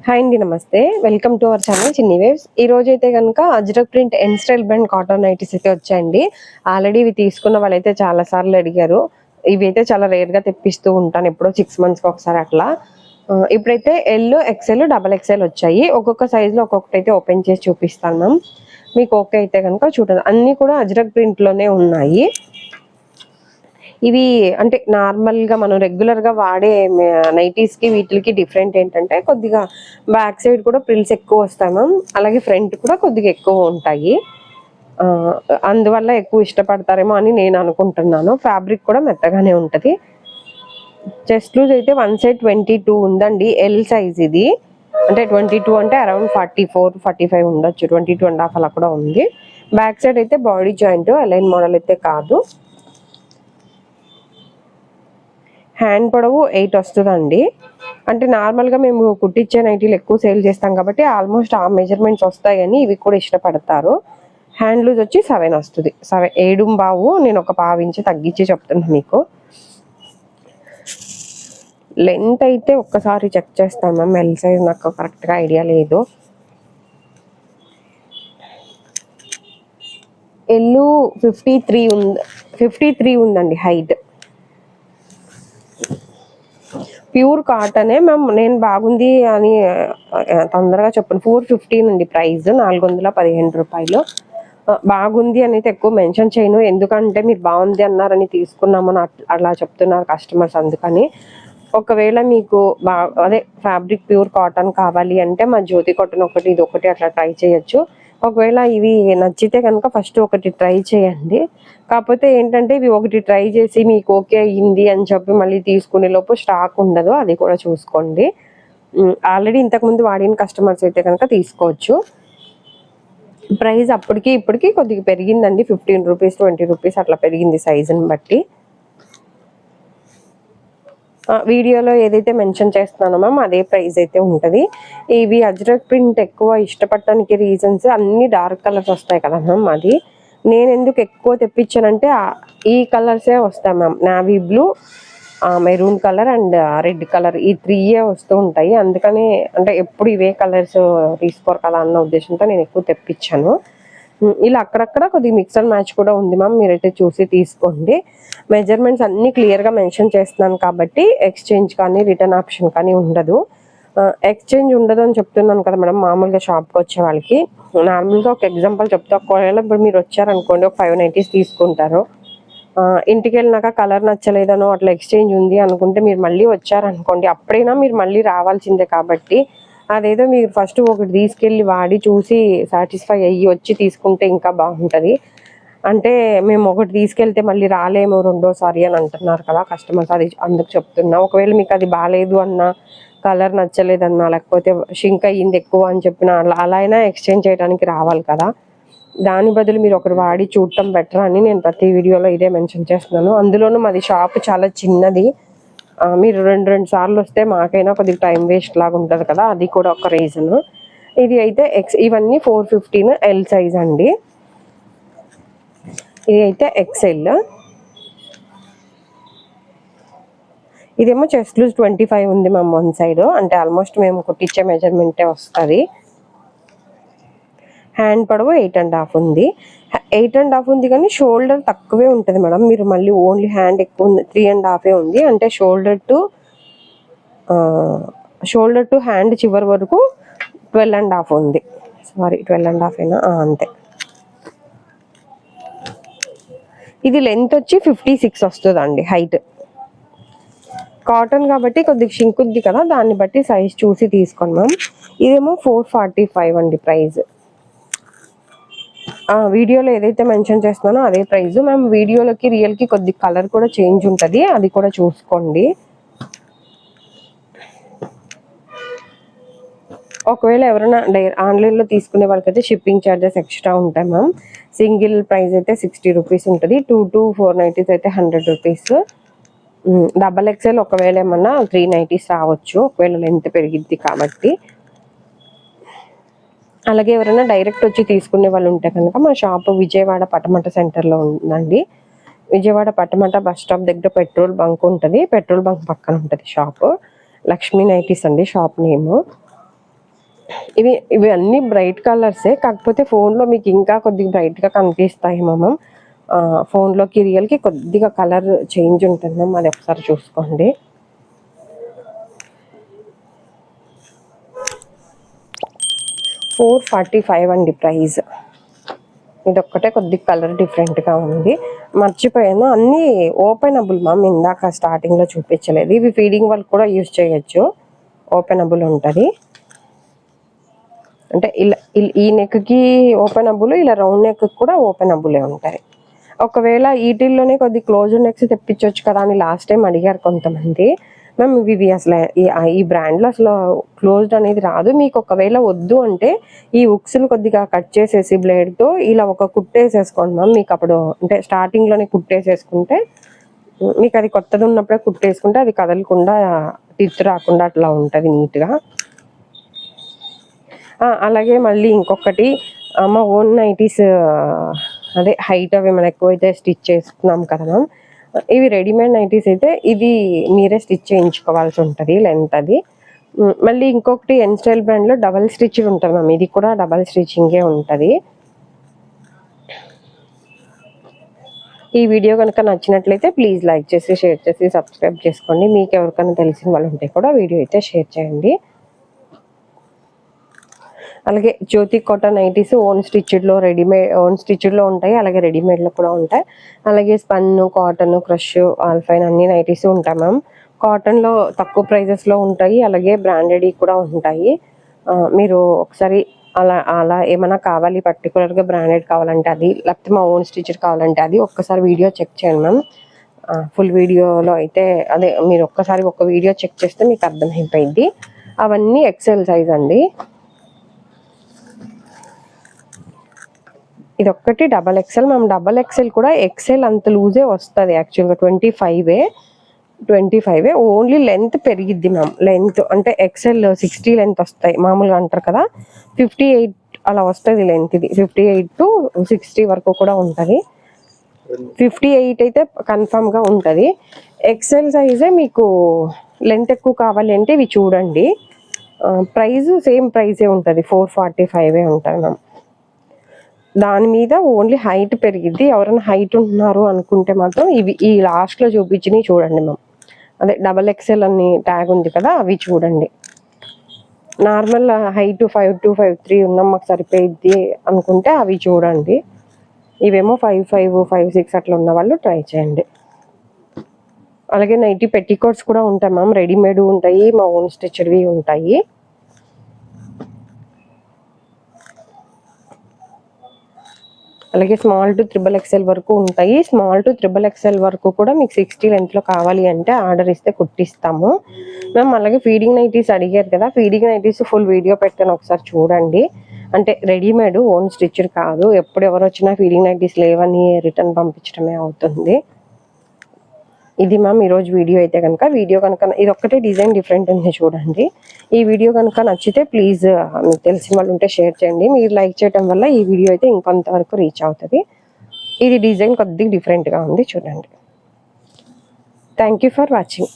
Hi అండి, నమస్తే. Welcome to our channel చిన్ని వేవ్స్. ఈ రోజు అయితే కనుక అజ్రక్ ప్రింట్ ఎన్ స్టైల్ బ్రాండ్ కాటన్ నైటీస్ అయితే వచ్చాయండి. ఆల్రెడీ ఇవి తీసుకున్న వాళ్ళైతే చాలా సార్లు అడిగారు. ఇవి అయితే చాలా రేర్ గా తెప్పిస్తూ ఉంటాను, ఎప్పుడో 6 months కి ఒకసారి అట్లా. ఇప్పుడైతే ఎల్, ఎక్సెల్, డబల్ ఎక్సెల్ వచ్చాయి. ఒక్కొక్క సైజ్ లో ఒక్కొక్కటి అయితే ఓపెన్ చేసి చూపిస్తాను మ్యామ్. మీకు ఓకే అయితే కనుక చూడండి. అన్ని కూడా అజ్రక్ ప్రింట్ లోనే ఉన్నాయి. ఇవి అంటే నార్మల్గా మనం రెగ్యులర్గా వాడే నైటీస్కి వీటికి డిఫరెంట్ ఏంటంటే కొద్దిగా బ్యాక్ సైడ్ కూడా ప్రిల్స్ ఎక్కువ వస్తాయి మ్యామ్. అలాగే ఫ్రంట్ కూడా కొద్దిగా ఎక్కువ ఉంటాయి. అందువల్ల ఎక్కువ ఇష్టపడతారేమో అని నేను అనుకుంటున్నాను. ఫ్యాబ్రిక్ కూడా మెత్తగానే ఉంటుంది. చెస్ట్ లూజ్ అయితే వన్ సైడ్ 22 ఉందండి. ఎల్ సైజ్ ఇది. అంటే 22 అంటే అరౌండ్ 44-45 ఉండొచ్చు. 22.5 అలా కూడా ఉంది. బ్యాక్ సైడ్ అయితే బాడీ జాయింట్ అలైన్ మోడల్ అయితే కాదు. హ్యాండ్ పొడవు 8 వస్తుందండి. అంటే నార్మల్గా మేము కుట్టించే నైటీలు ఎక్కువ సేల్ చేస్తాం కాబట్టి ఆల్మోస్ట్ ఆ మెజర్మెంట్స్ వస్తాయని ఇవి కూడా ఇష్టపడతారు. హ్యాండ్ లూజ్ వచ్చి 7 వస్తుంది. 7.5. నేను ఒక 1/2 ఇంచ్ తగ్గించి చెప్తున్నాను మీకు. లెంత్ అయితే ఒక్కసారి చెక్ చేస్తాను మ్యామ్. ఎల్ సైజ్ నాకు కరెక్ట్గా ఐడియా లేదు. ఎల్లు 53 ఉందండి హైట్. Pure కాటనే ma'am. నేను బాగుంది అని తొందరగా చెప్పను. 415 అండి ప్రైస్. 415 రూపాయలు. బాగుంది అని అయితే ఎక్కువ మెన్షన్ చేయను, ఎందుకంటే మీరు బాగుంది అన్నారని తీసుకున్నామని అలా చెప్తున్నారు కస్టమర్స్. అందుకని ఒకవేళ మీకు అదే ఫ్యాబ్రిక్ ప్యూర్ కాటన్ కావాలి అంటే మా జ్యోతి కాటన్ ఒకటి, ఇది ఒకటి అట్లా ట్రై చేయొచ్చు. ఒకవేళ ఇవి నచ్చితే కనుక ఫస్ట్ ఒకటి ట్రై చేయండి. కాకపోతే ఏంటంటే ఇవి ఒకటి ట్రై చేసి మీకు ఓకే అయ్యింది అని చెప్పి మళ్ళీ తీసుకునే లోపు స్టాక్ ఉండదు, అది కూడా చూసుకోండి. ఆల్రెడీ ఇంతకుముందు వాడిన కస్టమర్స్ అయితే కనుక తీసుకోవచ్చు. ప్రైస్ అప్పటికి ఇప్పటికి కొద్దిగా పెరిగిందండి. 15 రూపీస్ 20 రూపీస్ అట్లా పెరిగింది సైజుని బట్టి. వీడియోలో ఏదైతే మెన్షన్ చేస్తున్నానో మ్యామ్ అదే ప్రైస్ అయితే ఉంటుంది. ఇవి అజ్రక్ ప్రింట్ ఎక్కువ ఇష్టపడటానికి రీజన్స్ అన్ని డార్క్ కలర్స్ వస్తాయి కదా మ్యామ్. అది నేను ఎందుకు ఎక్కువ తెప్పించానంటే ఈ కలర్సే వస్తాయి ma'am. Navy blue, maroon colour and red colour, ఈ 3 వస్తూ ఉంటాయి. అందుకని అంటే ఎప్పుడు ఇవే కలర్స్ తీసుకోరు కదా అన్న ఉద్దేశంతో నేను ఎక్కువ తెప్పించాను. ఇలా అక్కడక్కడ కొద్దిగా మిక్స్ అండ్ మ్యాచ్ కూడా ఉంది మ్యామ్. మీరైతే చూసి తీసుకోండి. మెజర్మెంట్స్ అన్ని క్లియర్గా మెన్షన్ చేస్తున్నాను కాబట్టి ఎక్స్చేంజ్ కానీ రిటర్న్ ఆప్షన్ కానీ ఉండదు. ఎక్స్చేంజ్ ఉండదు అని చెప్తున్నాను కదా మేడం. మామూలుగా షాప్కి వచ్చే వాళ్ళకి నార్మల్గా ఒక ఎగ్జాంపుల్ చెప్తా. ఒకవేళ ఇప్పుడు మీరు వచ్చారనుకోండి, ఒక 5 నైటీస్ తీసుకుంటారు. ఇంటికి వెళ్ళినాక కలర్ నచ్చలేదనో అట్లా ఎక్స్చేంజ్ ఉంది అనుకుంటే మీరు మళ్ళీ వచ్చారనుకోండి, అప్పుడైనా మీరు మళ్ళీ రావాల్సిందే. కాబట్టి అదేదో మీరు ఫస్ట్ ఒకటి తీసుకెళ్ళి వాడి చూసి సాటిస్ఫై అయ్యి వచ్చి తీసుకుంటే ఇంకా బాగుంటుంది. అంటే మేము ఒకటి తీసుకెళ్తే మళ్ళీ రాలేము రెండోసారి అని అంటున్నారు కదా కస్టమర్స్, అది అందుకు చెప్తున్నా. ఒకవేళ మీకు అది బాగాలేదు అన్నా, కలర్ నచ్చలేదన్నా, లేకపోతే షింక్ అయ్యింది ఎక్కువ అని చెప్పిన అలా అయినా ఎక్స్చేంజ్ చేయడానికి రావాలి కదా. దాని బదులు మీరు ఒకటి వాడి చూడటం బెటర్ అని నేను ప్రతి వీడియోలో ఇదే మెన్షన్ చేస్తున్నాను. అందులోనూ మాది షాప్ చాలా చిన్నది. మీరు రెండు సార్లు వస్తే మాకైనా కొద్దిగా టైం వేస్ట్ లాగా ఉంటుంది కదా, అది కూడా ఒక రీజన్. ఇది అయితే ఇవన్నీ 415 ఎల్ సైజ్ అండి. ఇది అయితే ఎక్సెల్. ఇదేమో చెస్ట్ లూజ్ 25 ఉంది మ్యామ్ వన్ సైడ్. అంటే ఆల్మోస్ట్ మేము కుట్టించే మెజర్మెంటే వస్తుంది. హ్యాండ్ పొడవు 8.5 ఉంది. 8.5 ఉంది కానీ షోల్డర్ తక్కువే ఉంటుంది మేడం. మీరు మళ్ళీ ఓన్లీ హ్యాండ్ ఎక్కువ ఉంది, 3.5 ఉంది. అంటే షోల్డర్ టు హ్యాండ్ చివరి వరకు 12.5 ఉంది. సారీ 12.5 అయినా అంతే. ఇది లెంత్ వచ్చి 56 వస్తుందండి హైట్. కాటన్ కాబట్టి కొద్దిగా షింకుద్ది కదా, దాన్ని బట్టి సైజ్ చూసి తీసుకోండి మ్యామ్. ఇదేమో 445 అండి ప్రైస్. వీడియోలో ఏదైతే మెన్షన్ చేస్తున్నానో అదే ప్రైస్ మ్యామ్. వీడియోలోకి రియల్కి కొద్ది కలర్ కూడా చేంజ్ ఉంటుంది, అది కూడా చూసుకోండి. ఒకవేళ ఎవరైనా ఆన్లైన్లో తీసుకునే వాళ్ళకైతే షిప్పింగ్ ఛార్జెస్ ఎక్స్ట్రా ఉంటాయి మ్యామ్. సింగిల్ ప్రైస్ అయితే 60 రూపీస్ ఉంటుంది. 2 to 4 నైటీస్ అయితే 100 రూపీస్. డబల్ ఎక్స్ఎల్ ఒకవేళ ఏమన్నా 3 నైటీస్ రావచ్చు, ఒకవేళ లెంత్ పెరిగిద్ది కాబట్టి. అలాగే ఎవరైనా డైరెక్ట్ వచ్చి తీసుకునే వాళ్ళు ఉంటే కనుక మా షాప్ విజయవాడ పటమట సెంటర్లో ఉందండి. విజయవాడ పటమట బస్ స్టాప్ దగ్గర పెట్రోల్ బంక్ ఉంటుంది. పెట్రోల్ బంక్ పక్కన ఉంటుంది షాప్. లక్ష్మీ నైటీస్ అండి షాప్ నేమ్. ఇవి అన్నీ బ్రైట్ కలర్సే, కాకపోతే ఫోన్లో మీకు ఇంకా కొద్దిగా బ్రైట్గా కనిపిస్తాయి మ్యామ్. ఫోన్లోకి రియల్కి కొద్దిగా కలర్ చేంజ్ ఉంటుంది మ్యామ్, అది ఒకసారి చూసుకోండి. $445 అండి ప్రైస్. ఇదొక్కటే కొద్దిగా కలర్ డిఫరెంట్గా ఉంది. మర్చిపోయాను, అన్నీ ఓపెనబుల్ మ్యామ్, ఇందాక స్టార్టింగ్లో చూపించలేదు. ఇవి ఫీడింగ్ వాళ్ళకి కూడా యూజ్ చేయొచ్చు, ఓపెనబుల్ ఉంటుంది. అంటే ఇలా ఈ నెక్కి ఓపెనబుల్, ఇలా రౌండ్ నెక్ కూడా ఓపెనబులే ఉంటాయి. ఒకవేళ వీటిల్లోనే కొద్ది క్లోజ్ నెక్స్ తెప్పించవచ్చు కదా అని లాస్ట్ టైం అడిగారు కొంతమంది. మ్యామ్ ఇవి అసలు ఈ బ్రాండ్లో అసలు క్లోజ్డ్ అనేది రాదు. మీకు ఒకవేళ వద్దు అంటే ఈ ఉక్స్ని కొద్దిగా కట్ చేసేసి బ్లేడ్తో ఇలా ఒక కుట్టేసేసుకోండి మ్యామ్. మీకు అప్పుడు అంటే స్టార్టింగ్లోనే కుట్టేసేసుకుంటే మీకు అది కొత్తది ఉన్నప్పుడే కుట్టేసుకుంటే అది కదలకుండా టిచ్ రాకుండా అట్లా ఉంటుంది నీట్గా. అలాగే మళ్ళీ ఇంకొకటి, మా ఓన్ నైటీస్ అదే హైట్ అవి మనం ఎక్కువైతే స్టిచ్ చేస్తున్నాం కదా మ్యామ్, ఇవి రెడీమేడ్ నైటీస్ అయితే ఇది మీరే స్టిచ్ చేయించుకోవాల్సి ఉంటుంది, లెంత్ అది. మళ్ళీ ఇంకొకటి ఎన్ స్టైల్ బ్రాండ్లో డబల్ స్టిచ్ ఉంటుంది మ్యామ్, ఇది కూడా డబల్ స్టిచ్చింగే ఉంటుంది. ఈ వీడియో కనుక నచ్చినట్లయితే ప్లీజ్ లైక్ చేసి షేర్ చేసి సబ్స్క్రైబ్ చేసుకోండి. మీకు ఎవరికైనా తెలిసిన వాళ్ళు ఉంటే కూడా వీడియో అయితే షేర్ చేయండి. అలాగే జ్యోతి కాటన్ నైటీస్ ఓన్ స్టిచ్డ్లో ఉంటాయి, అలాగే రెడీమేడ్లో కూడా ఉంటాయి. అలాగే స్పన్, కాటన్, క్రష్, ఆల్ఫైన్ అన్ని నైటీస్ ఉంటాయి మ్యామ్. కాటన్లో తక్కువ ప్రైజెస్లో ఉంటాయి, అలాగే బ్రాండెడ్ కూడా ఉంటాయి. మీరు ఒకసారి అలా ఏమైనా కావాలి, పర్టికులర్గా బ్రాండెడ్ కావాలంటే అది, లేకపోతే మా ఓన్ స్టిచ్డ్ కావాలంటే అది, ఒక్కసారి వీడియో చెక్ చేయండి మ్యామ్. ఫుల్ వీడియోలో అయితే అదే మీరు ఒక్కసారి ఒక వీడియో చెక్ చేస్తే మీకు అర్థమైపోయింది. అవన్నీ ఎక్సెల్ సైజ్ అండి. ఇది ఒక్కటి double XL ma'am. Double XL కూడా ఎక్సెల్ అంత లూజే వస్తుంది యాక్చువల్గా, 25 ఓన్లీ లెంత్ పెరిగిద్ది మ్యామ్. లెంత్ అంటే ఎక్సెల్ 60 లెంత్ వస్తాయి మామూలుగా అంటారు కదా, 58 అలా వస్తుంది లెంత్. ఇది 58 to 60 వరకు కూడా ఉంటుంది. 58 అయితే కన్ఫామ్గా ఉంటుంది. ఎక్సెల్ సైజే మీకు లెంత్ ఎక్కువ కావాలి అంటే ఇవి చూడండి. ప్రైస్ సేమ్ ప్రైజే ఉంటుంది, 445 ఉంటుంది మ్యామ్. దాని మీద ఓన్లీ హైట్ పెరిగిద్ది. ఎవరైనా హైట్ ఉంటున్నారు అనుకుంటే మాత్రం ఇవి ఈ లాస్ట్లో చూపించినవి చూడండి మ్యామ్. అదే డబల్ ఎక్సెల్ అని ట్యాగ్ ఉంది కదా, అవి చూడండి. నార్మల్ హైట్ 5'2", 5'3" ఉన్నాం మాకు సరిపోయిద్ది అనుకుంటే అవి చూడండి. ఇవేమో 5'5", 5'6" అట్లా ఉన్న వాళ్ళు ట్రై చేయండి. అలాగే నైటీ పెట్టికోట్స్ కూడా ఉంటాయి మ్యామ్, రెడీమేడ్ ఉంటాయి, మా ఓన్ స్టిచ్డ్వి ఉంటాయి. అలాగే స్మాల్ టు XXL వరకు ఉంటాయి. స్మాల్ టు XXL వరకు కూడా మీకు 60 లెంత్లో కావాలి అంటే ఆర్డర్ ఇస్తే కుట్టిస్తాము మ్యామ్. అలాగే ఫీడింగ్ నైటీస్ అడిగారు కదా, ఫీడింగ్ నైటీస్ ఫుల్ వీడియో పెట్టాను, ఒకసారి చూడండి. అంటే రెడీమేడ్, ఓన్ స్టిచ్డ్ కాదు. ఎప్పుడు ఎవరు వచ్చినా ఫీడింగ్ నైటీస్ లేవని రిటర్న్ పంపించడమే అవుతుంది. ఇది మ్యామ్ ఈరోజు వీడియో అయితే కనుక, ఇది ఒక్కటే డిజైన్ డిఫరెంట్ ఉంది చూడండి. ఈ వీడియో కనుక నచ్చితే ప్లీజ్ మీకు తెలిసిన వాళ్ళు ఉంటే షేర్ చేయండి. మీరు లైక్ చేయడం వల్ల ఈ వీడియో అయితే ఇంకొంతవరకు రీచ్ అవుతుంది. ఇది డిజైన్ కొద్దిగా డిఫరెంట్గా ఉంది చూడండి. Thank you for watching.